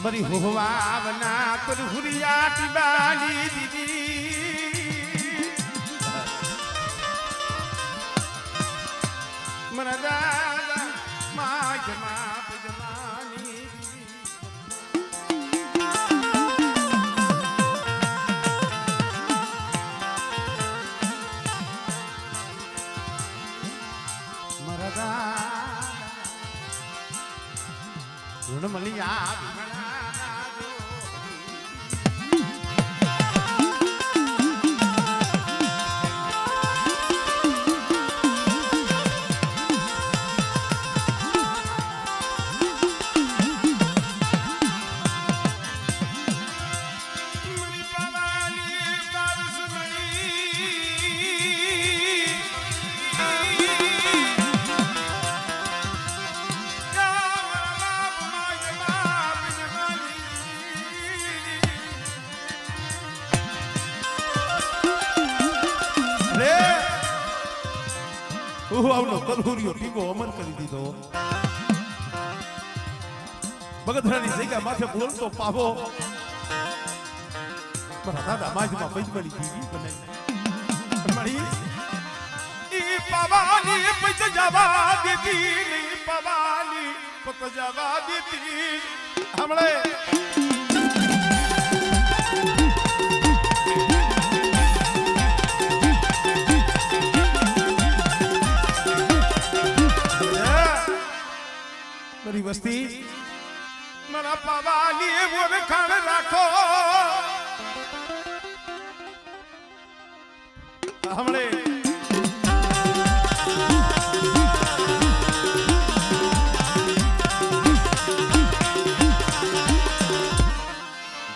मरी हुआवना तुर हुरिया टिबाली दीदी मरा दादा माँ जमा जमानी मरा दादा ऋणमलिया કલહુરીઓ ટીંગો અમર કરી દીધો બગધરાની જગ્યા માથે બોલતો પાવો મારા દાદા માજમાં પંચમણી દીવી બને મળી ઈ પાવાની પંચ જવા દેતી ની પાવાની પત જવા દેતી હમણે मेरी वस्ती मरा पावाली वो खान राखो हमने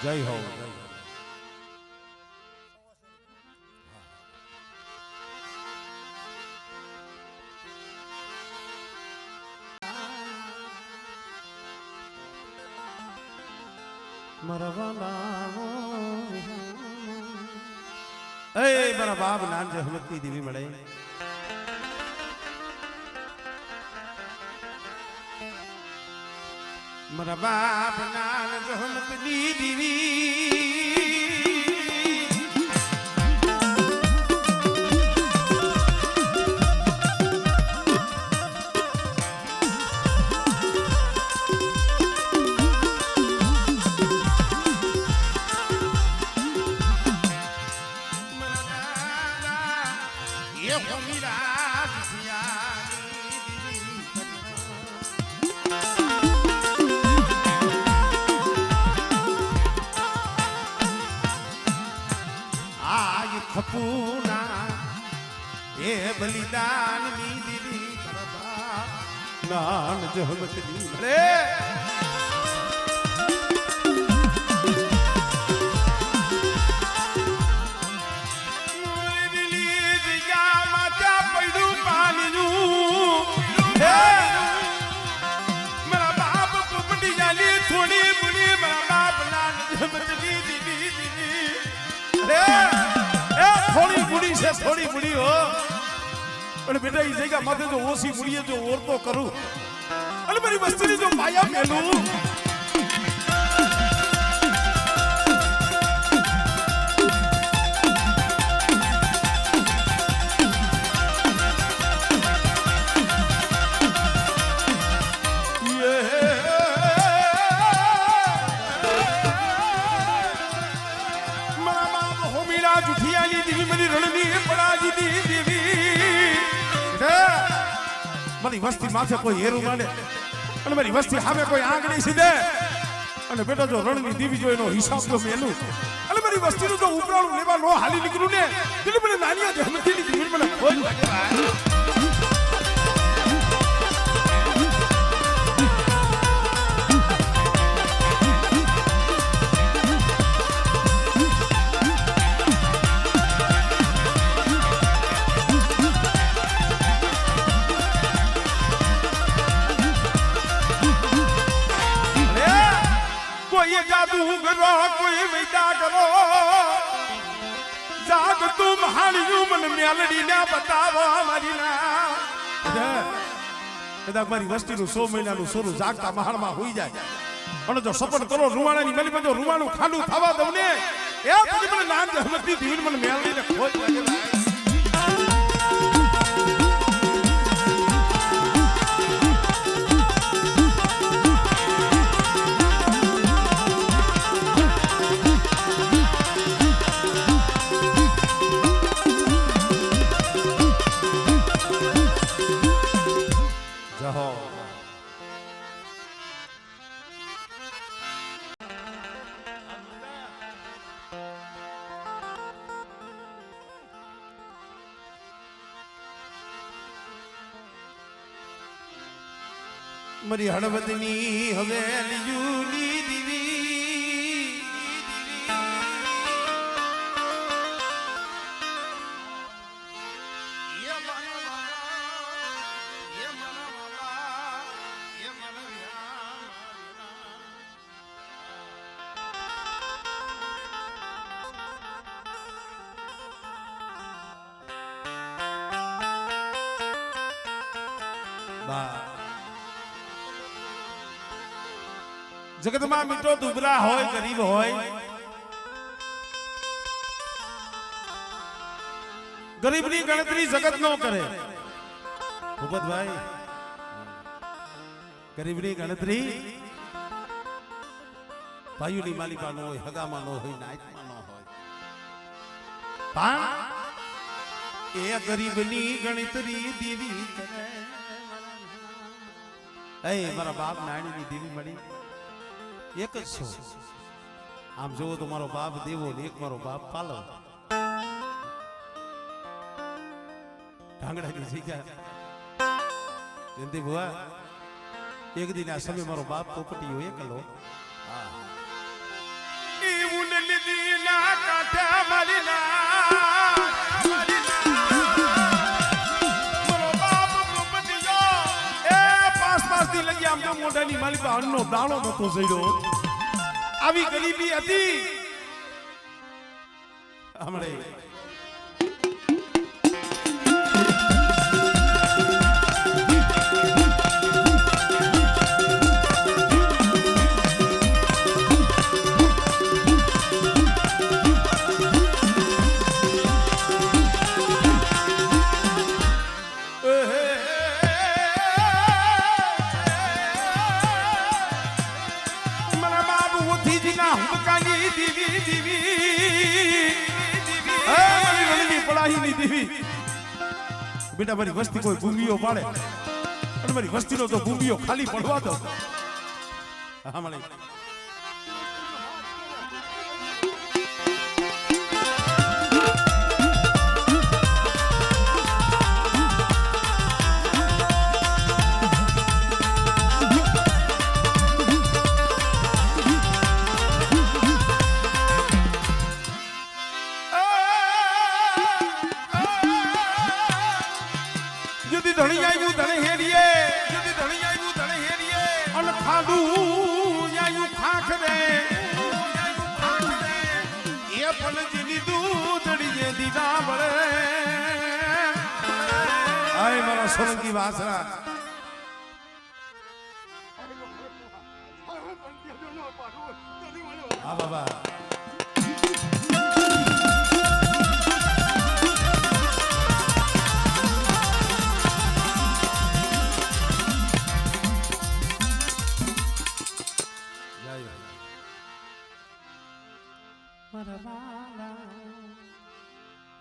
जय हो મારા બાપ નાન જહમતની દેવી મળે મારા બાપ નાન જહમતની દેવી ખપૂના એ બલિદાન ની દીદી કરબા નાન જહમતની રે थोड़ी बुढ़ी हो अरे बेटा इस जगह मत जो ओसी बुढ़ी है जो और तो करूं अरे मेरी बस्ती जो माया मेलू મારી વસ્તી માથે કોઈ હેરું માંડે અને મારી વસ્તી સામે કોઈ આંગળી સીધે અને બેટા જો રણની દીવી જો એનો હિસાબ તો મેલું અને મારી વસ્તીનું તો ઉપરાણું લેવા નો હાલી નીકળું ને એટલે મને નાનિયા જહમતની દીવી મને કોઈ લાગે जादू करो कोई वैदा करो जाग तुम हालियों मन मेलडी ने बतावो हमारी ना कदा मारी वस्ती नु 100 महीना नु सोरू जागता महाल में होई जाए અને જો સપોર્ટ કરો રૂવાણાની મલી બધો રૂવાણું ખાડું થવા દઉં ને એ પછી મને નામ જહમતી દીવીને મને મેળવીને ખોટ લાગે મારી હળવદની હવેલી યુલી દીવી જગતમાં મિત્રો દુબળા હોય ગરીબ હોય ગરીબની ગણતરી જગત નો કરે ભૂપતભાઈ ગરીબની ગણતરી ભાઈઓની માલિકા નો હોય હગામાં નો હોય નાયકમાં નો હોય પણ એ ગરીબની ગણતરી દેવી કરે એ મારા બાપ નાણીની દેવી મળી એક જ છો આમ જોવો તો મારો બાપ દેવો ને એક મારો બાપ પાલવ ઢાંગડાની જગ્યા જયંતિ ભુવા એક દિન આ સમય મારો બાપ પોપટીયો એકલો મોઢાની માલિક અન્નનો દાણો નતો જડ્યો આવી ગરીબી હતી હમણે બેટા મારી વસ્તી કોઈ ભૂમિયો પાડે અને મારી વસ્તીનો તો ભૂમિયો ખાલી પડવા દો હમણાં સોલંકી વાસરા હા બાબા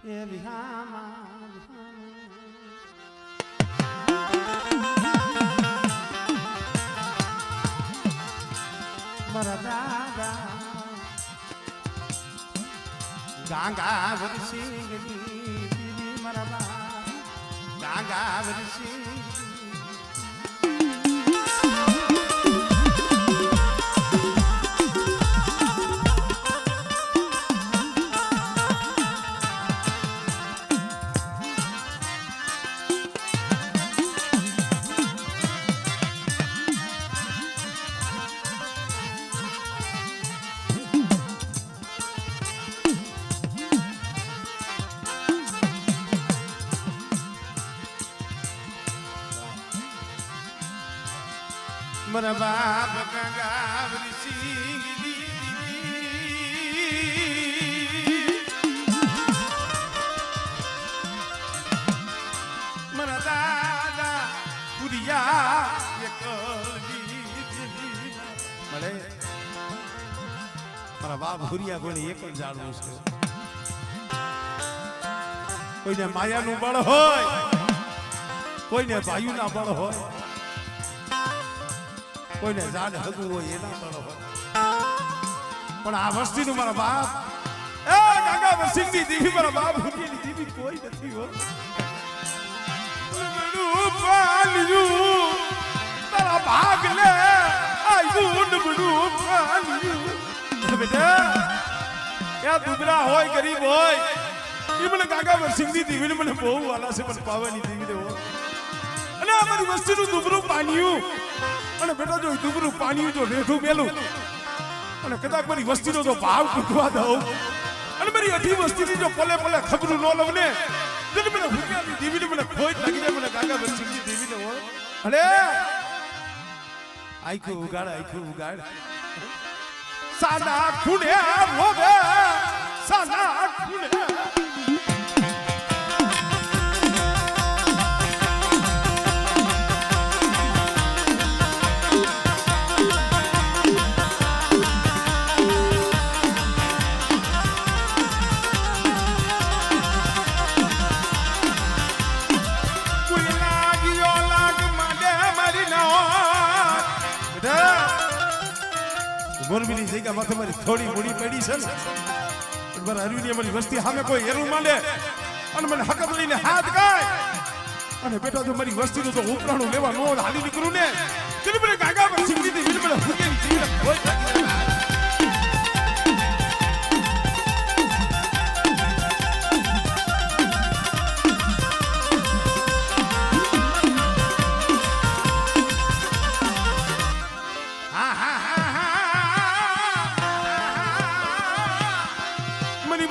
એ વિહામા ગાંગા વરસી ગઈ મારા ગાંગા વરસી મારા બાપ ગંગાવરી સિંહ મારા દાદા પુરિયા મળે મારા બાપ હુરિયા કોઈને એક જ જાણવું છે કોઈને માયાનું બળ હોય કોઈને ભાઈઓના બળ હોય કોઈને જાડ હગું હોય એના બળ હોય પણ આ વસ્તીનું મારા બાપ એ કાકા વસિંહની દેવી મારા બાપ હુરિયાની દેવી કોઈ નથી હો તારા ભાગ લે આયું બડું પાલ્યું બેટા યા દુબરા હોય ગરીબ હોય એ મને કાકા વસિંહની દેવીને મને બહુ વાલા છે પણ પાવાની દેવી દેવો અને અમારી વસ્તીનું દુબરું પાણીયું અને બેટા જો દુબરું પાણીયું જો રેઠું મેલું અને કદાચ મારી વસ્તીનો તો ભાવ તૂટવા દઉં અને મારી અઢી વસ્તીની જો પલે પલે ખબરું ન લઉં ને તો મને હુરિયાની દેવીને મને ખોટ લાગી જાય મને કાકા વસિંહની દેવીને હો અરે આખું ઉગાડ સાડા ખૂણે રોવે સાડા ખૂણે મોરબીની જગ્યા માથે મારી થોડી મૂડી પડી છે ને મારા હરવીની અમારી વસ્તી સામે કોઈ હેરું માંડે અને મને હકત લઈને હાથ ગાય અને બેટા જો મારી વસ્તીનું તો ઉપરાણું લેવા નો હાલી નીકળું ને તો મને કાકા પર સિંગી દી મને હુકેની જીવન કોઈ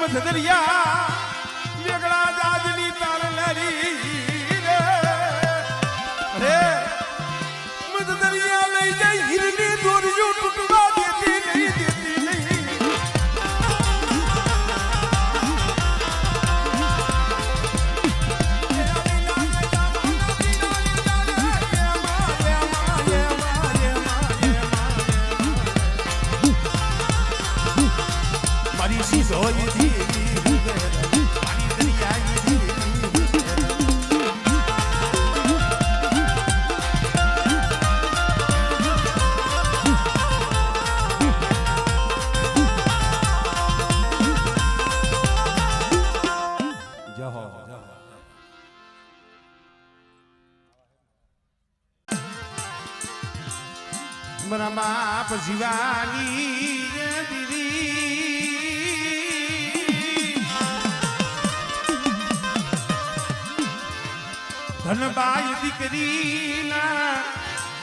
દરિયા વેગળા જાજની તાર લરી રે અરે મત દરિયા લઈ જાય હિરની દોરિયો તૂટવા દેતી નહીં મારી સીધો મારા બાપ જીવાની દીદી ધનબાઈ દીકરીના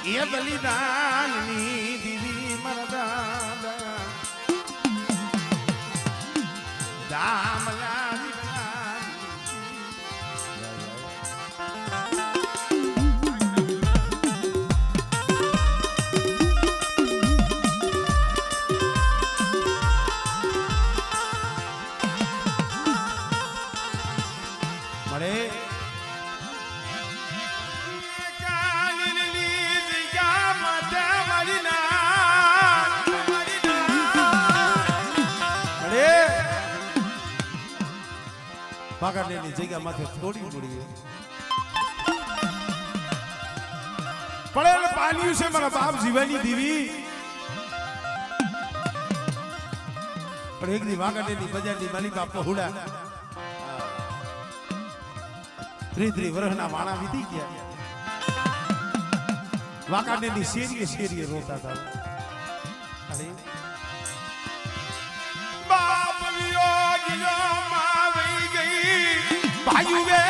એ બલિદાનની દીદી મારા દાદા દામલા પાગાડની જગ્યા માથે થોડી પડી પડે પાલ્યું છે મારા બાપ જીવાની દેવી પણ એક દી વાગાડની બજારની માલિકા પહોળા ત્રી વર્ષના વાણા વીતી ગયા વાગાડની શેરીએ રોતા હતા અરે બાપ વિયોગીઓ માવી ગઈ ભાઈઓ વે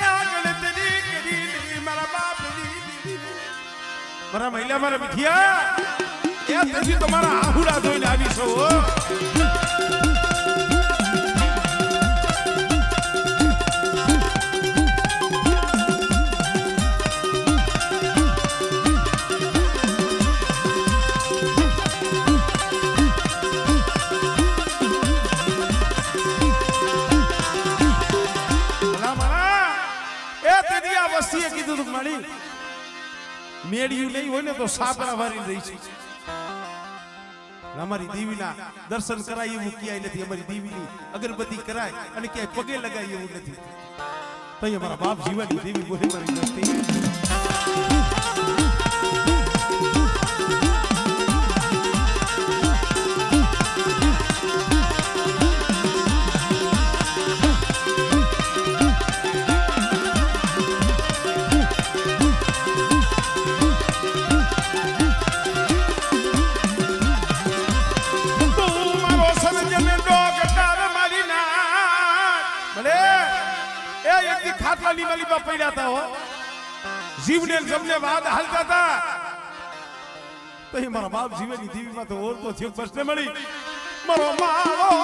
આગળ તરી કરી મારા બાપની મારા મહિલા મારા મિઠિયા એ પછી તમારા આહુડા જોઈને આવી છો કીધું તું મારી મેળ્યું નહીં હોય ને તો સાપરા વારી રહી છે અમારી દેવીના દર્શન કરાય એવું ક્યાંય નથી અમારી દેવીની અગરબત્તી કરાય અને ક્યાંય પગે લગાય એવું નથી તો અમારા બાપ જીવાની દેવી બોલી મારી નથી ખાટલાની માલીમાં પડ્યા હતા હો જીવને જમને વાદ હાલતા હતા તો એ મારા બાપ જીવની દેવીમાં તો ઓર તો થયો બસને મળી મારો મારો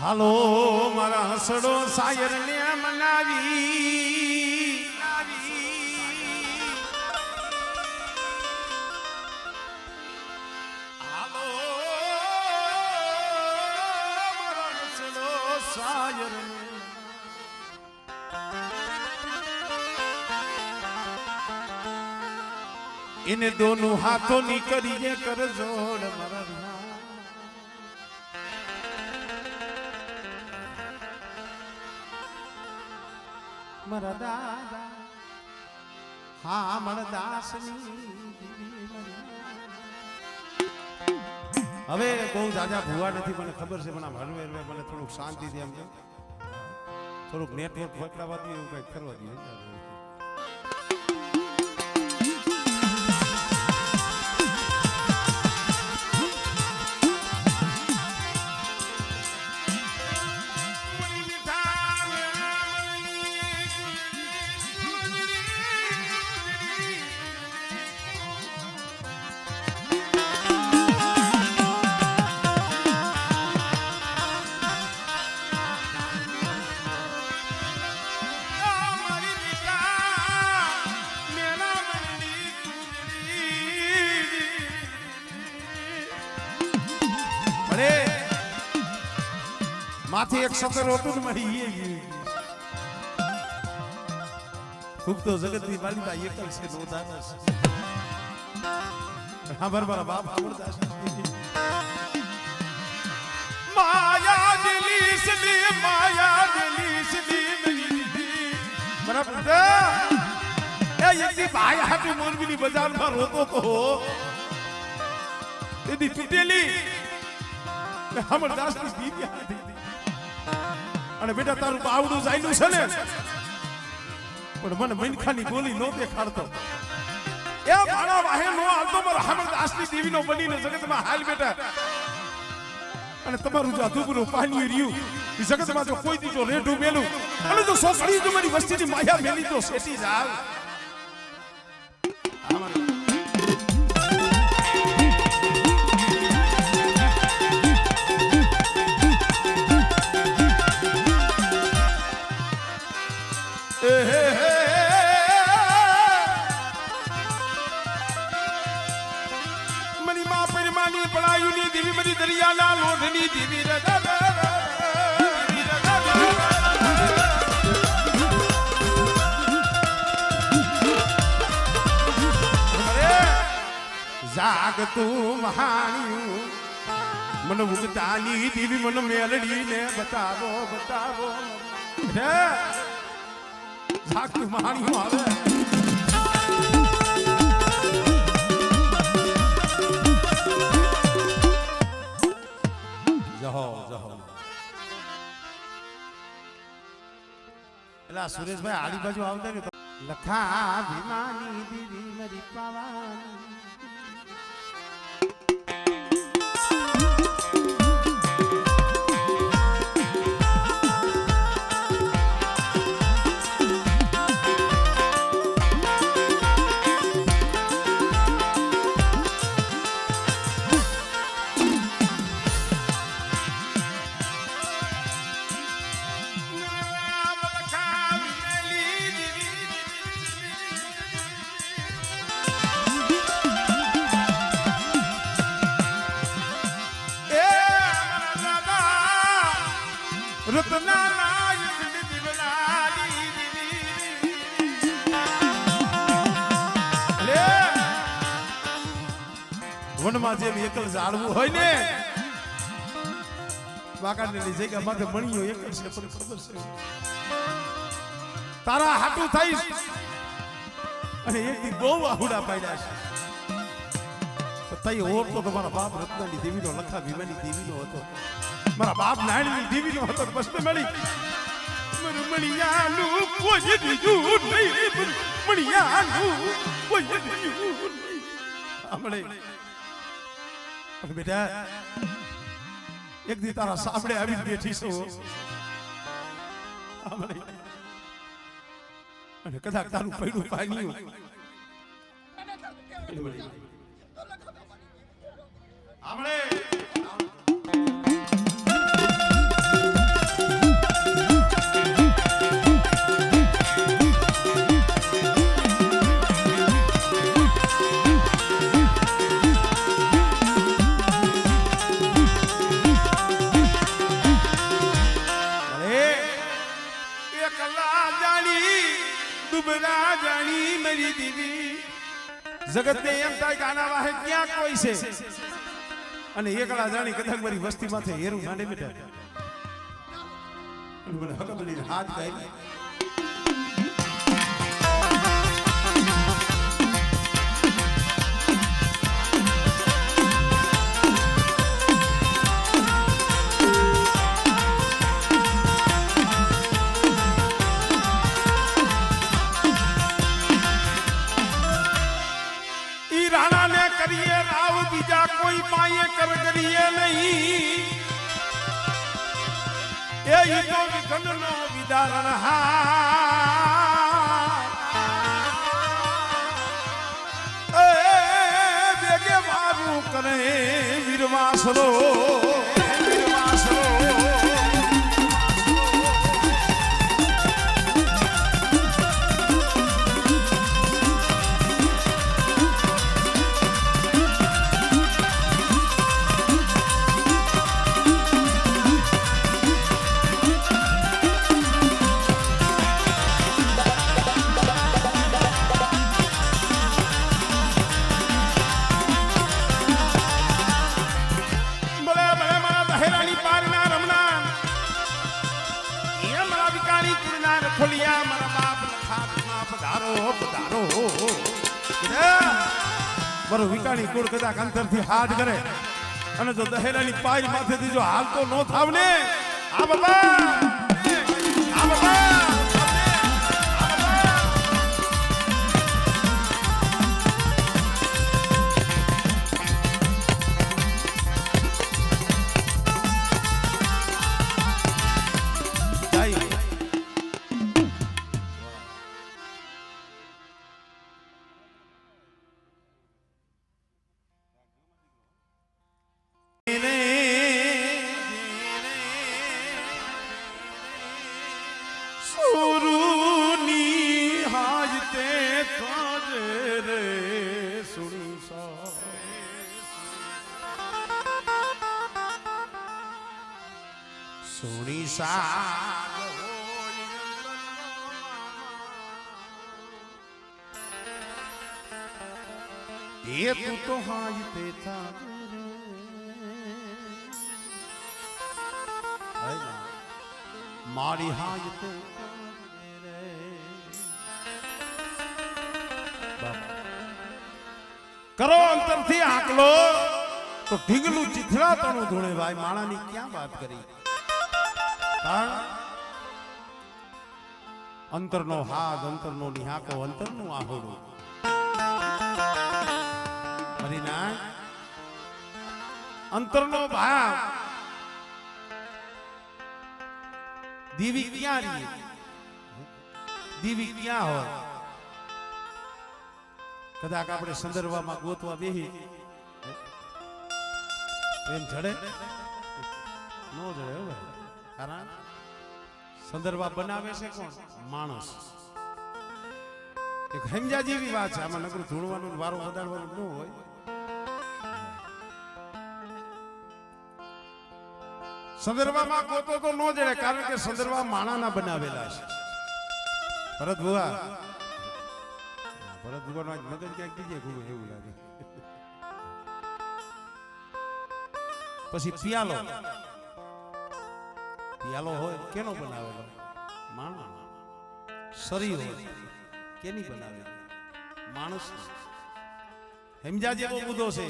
હાલો મારા હસડો સાયર ને મનાવી હાલો મારા હસડો સાયર ઇને દોનું હાથોं ની કરીએ કર જોડ મારા મારા દાદા હા મારા દાસની હવે બહુ જાજા ભૂવા નથી મને ખબર છે પણ આમ હરવે હરવે મને થોડુંક શાંતિથી આમ થોડુંક નેટવર્ક પકડાવા દે એવું કંઈક કરવા દે માથે એક સફર હતું ને મારી ખૂબ તો જગતની માલિકા એકલ છે નો દાનસ હા બરાબર બાપ અમરદાસ માયા દિલી સદી બરાબર એ યદી ભાઈ હાટુ મોરબીની બજારમાં રોતો તો એની તૂટેલી અમરદાસની દીદી હતી અને બેટા તારું બાવડું જાયલું છે ને પણ મને મનખાની બોલી નો દેખાડતો એ મારા વાહે નો આવતો મારા અમરદાસની દેવીનો બનીને જગતમાં હાલ બેટા અને તમારું જો અધૂરું પાણી રહ્યું એ જગતમાં જો કોઈ દીજો રેઢું મેલું અને જો સોસડી જો મારી વસ્તીની માયા મેલી તો સેટી જાવ દરિયાના લોઢની દીવી જાગ તું મહાણ્યું મન ઉગતાની દીવી મન મેલડીને બતાવો જાગ તું મહાણ્યું આવે જહો એટલે સુરેશભાઈ આડી બાજુ આવતા ને લખા ભીમાની દીદી મરી પાવાની વનમાં જેમ એકલ ઝાડવું હોય ને વાકાને લીધે કે માથે મણીઓ એક છે પણ ખબર છે તારા હાટું થઈશ અને એક દી બહુ આહુડા પાડ્યા છે તઈ ઓર તો તમારા બાપ રત્નાની દેવીનો લખા ભીમાની દેવીનો હતો મારા બાપ નાયણની દેવીનો હતો બસ મળી મણિયાનું કોઈ દીધું નહીં મણિયાનું કોઈ દીધું આપણે બેટા એક દી તારા સાંભળે આવી બેઠી છો અને કદાચ તારું પૈડું પાન્યું આપણે જગત ને એમ થાય કે આના વાહે ક્યાં કોઈ છે અને એકલા જાણી કદાચ મારી વસ્તી માથે હેરું માંડે બેઠા મને હકબલી હાથ ગાય બીજા કોઈ પાયે કર કરીએ નહીં એ તો વિઘનનો વિદારણ હા બેગે મારું કરે વીરવાસરો મારો વિકાણી કુળ કદાચ અંતરથી હાથ કરે અને જો દહેરાની પાય માથેથી જો હાલ તો નો થાવ ને આ બાબા સોની સાગ એ તું તો હાજ તે થા મારી હાજ તે કરો અંતરથી આકલો તો ઢીંગલું ચિથરા તણું ધૂણે ભાઈ માણાની ક્યાં વાત કરી અંતરનો હાથ અંતરનો નિહાકો અંતરનું આહોડું હરિના અંતરનો ભાવ દીવી ક્યાં રહી દીવી ક્યાં હોય કદાચ આપણે સંદર્ભમાં ગોતવા બેહી એમ જડે નો જડે હવે કારણ સંદર્ભ બનાવે છે કોણ માણસ એક સમજા જેવી વાત છે આમાં નકરું ધૂણવાનું વારો વધારવાનું ન હોય સંદર્ભમાં ગોતો તો નો જડે કારણ કે સંદર્ભ માણાના બનાવેલા છે ભરત ભુવા મગજ ક્યાંક બીજે ઘૂમે એવું લાગે પછી પિયાલો પિયાલો હોય કેનો બનાવેલો માણસ શરીર હોય કેની બનાવેલી માણસ સમજા જેવો મુદ્દો છે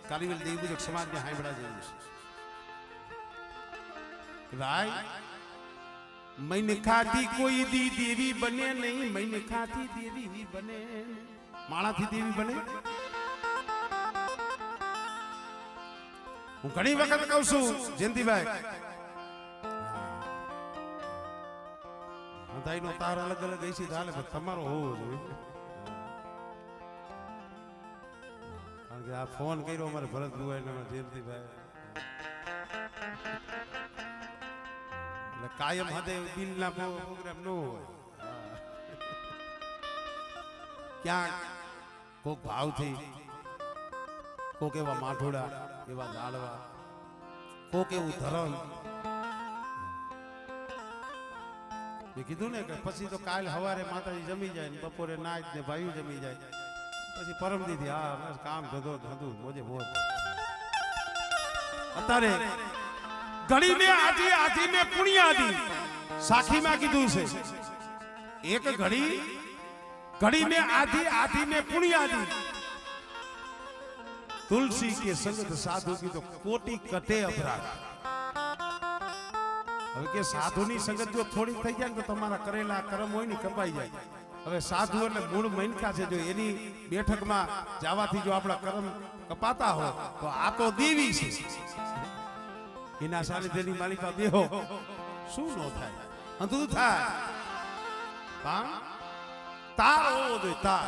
કાલીવેલ દેવી પૂજક સમાજને હાંભળા જેવું છે ભાઈ मैंने खाती कोई दी देवी बने नहीं मैंने खाती देवी बने माणा थी देवी बने હું ઘણી વખત કહું છું જયંતિભાઈ અંધાઈ નો તાર અલગ અલગ હશે તો હાલે તમારો હોવો જોઈએ કારણ કે આ ફોન કર્યો અમારે ભરત ભુવાઈ ને જયંતિભાઈ કાયમ હદે બિલ ના પ્રોગ્રામ ન હોય ક્યાંક કોક ભાવથી કોક એવા માઠોડા એવા દાળવા કોક એવું ધરમ મેં કીધું ને કે પછી તો કાલ સવારે માતાજી જમી જાય ને બપોરે નાચ ને ભાઈઓ જમી જાય પછી પરમ દીધી હા બસ કામ ધંધો ધંધો મોજે મોજ અત્યારે घड़ी में आधी आधी में पुण्य आधी साखी में कीधु से एक घड़ी में आधी आधी में पुण्य आधी तुलसी के संगत साधु की तो कोटि कटे अपराध હવે કે સાધુની સંગત જો થોડી થઈ જાય તો તમારા કરેલા કર્મ હોય ને કપાઈ જાય હવે સાધુ એટલે મૂળ મનકા છે જો એની બેઠકમાં જવાથી જો આપણા કર્મ કપાતા હોય તો આ તો દેવી છે એના સાનિધ્યની માલિકા બેહો શું નો થાય અંધું થાય પણ તાર હોવો જોઈએ તાર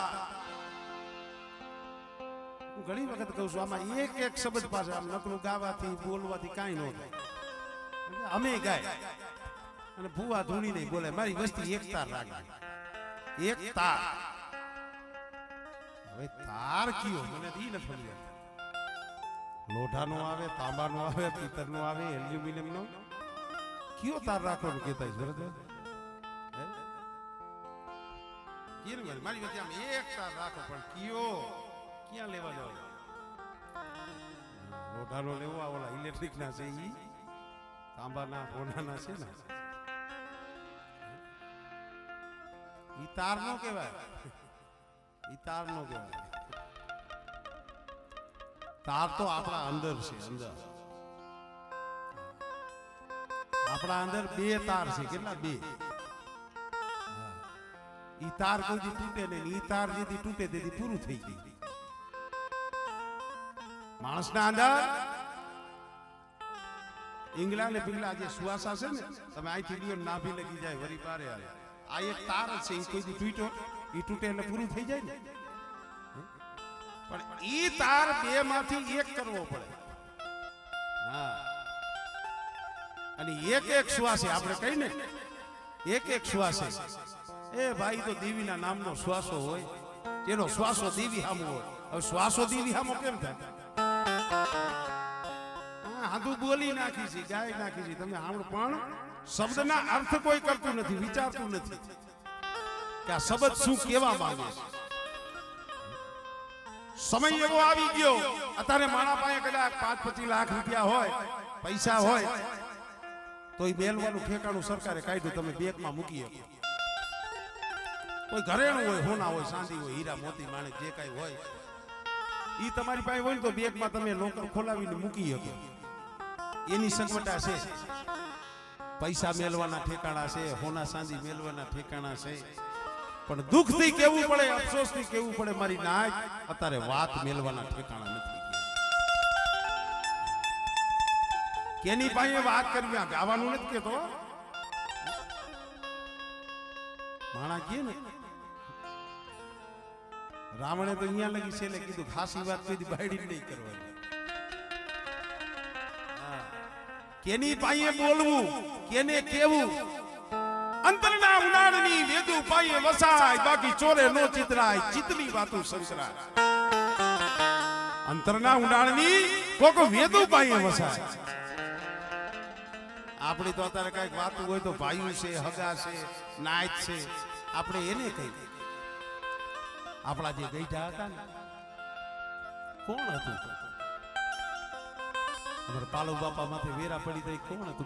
હું ઘણી વખત કહું છું આમાં એક એક શબ્દ પાસે આમ નકરું ગાવાથી બોલવાથી કાંઈ ન થાય અમે ગાય અને ભૂવા ધૂણી નહીં બોલે મારી વસ્તી એક તાર રાખે એક તાર હવે તાર કયો મને ઈ ન સમજાય લોઢાનો આવે તાંબાનો આવે પિત્તરનો આવે એલ્યુમિનિયમનો કયો તાર રાખવાનું કહેતા છે બરાબર હે મારી વાત આમ એક તાર રાખો પણ કયો ક્યાં લેવા જાવ લોઢાનો લેવો આ ઓલા ઇલેક્ટ્રિક ના છે ઈ તાંબાના સોનાના છે ને ઈ તાર નો કહેવાય ઈ તાર નો કહેવાય તાર તો આપણા અંદર છે અંદર આપણા અંદર બે તાર છે કેટલા બે ઈ તાર કોઈ દી તૂટે નહીં ઈ તાર જેથી તૂટે તેથી પૂરું થઈ ગયું માણસના અંદર ઈંગલા ને પિંગલા જે સુવાસા છે ને તમે અહીંથી લ્યો નાભી લગી જાય વરી પારે આવે આ એક તાર જ છે ઈ કોઈ દી તૂટ્યો ઈ તૂટે એટલે પૂરું થઈ જાય ને પણ ઈ તાર બે માંથી એક કરવો પડે હા અને એક એક શ્વાસે આપણે કહીએ ને એક એક શ્વાસે એ ભાઈ તો દેવીના નામનો શ્વાસો હોય એનો શ્વાસો દેવી હામો હોય હવે શ્વાસો દેવી હામો કેમ થાય હાથું બોલી નાખી છે ગાય નાખી છે તમે સાંભળો પણ શબ્દના અર્થ કોઈ કરતું નથી વિચારતું નથી કે આ શબ્દ શું કહેવા માંગે છે સમય એવો આવી ગયો અત્યારે માણા પાસે કદાચ 5-25 લાખ રૂપિયા હોય પૈસા હોય તો એ મેલવાનું ઠેકાણું સરકારે કાઢ્યું તમે બેંકમાં મૂકી શકો કોઈ ઘરેણું હોય હોના હોય ચાંદી હોય હીરા મોતી માણેક જે કાંઈ હોય ઈ તમારી પાસે હોય ને તો બેંકમાં તમે લોકર ખોલાવીને મૂકી શકો એની સગવડતા છે પૈસા મેળવાના ઠેકાણા છે, હોના ચાંદી મેળવાના ઠેકાણા છે, પણ દુઃખથી કેવું પડે, અફસોસથી કેવું પડે મારી નાય અત્યારે વાત મેળવાના ઠેકાણા નથી. કેની પાસે વાત કરવી, આ ગાવાનું નથી કેતો, માણા કે ને રાવણે તો અહીંયા લગી છેલ્લે કીધું ખાસી વાત કીધી બાયડી નહીં કરવાની. કેની પાસે બોલવું, કેને કેવું, અંતરના ઉડાડની વેદુ પાયે વસાય, બાકી ચોરે નો ચિતરાય, ચિતની વાતો સંકરાય. અંતરના ઉડાડની કોક વેદુ પાયે વસાય. આપણી તો અત્યારે કઈક વાતું હોય તો ભાઈઓ છે, હગા છે, નાયત છે, આપણે એને કહી. આપણા જે ગઈઢા હતા ને કોણ હતું? અમારા પાલવ બાપા માથે વેરા પડી તો કોણ હતું?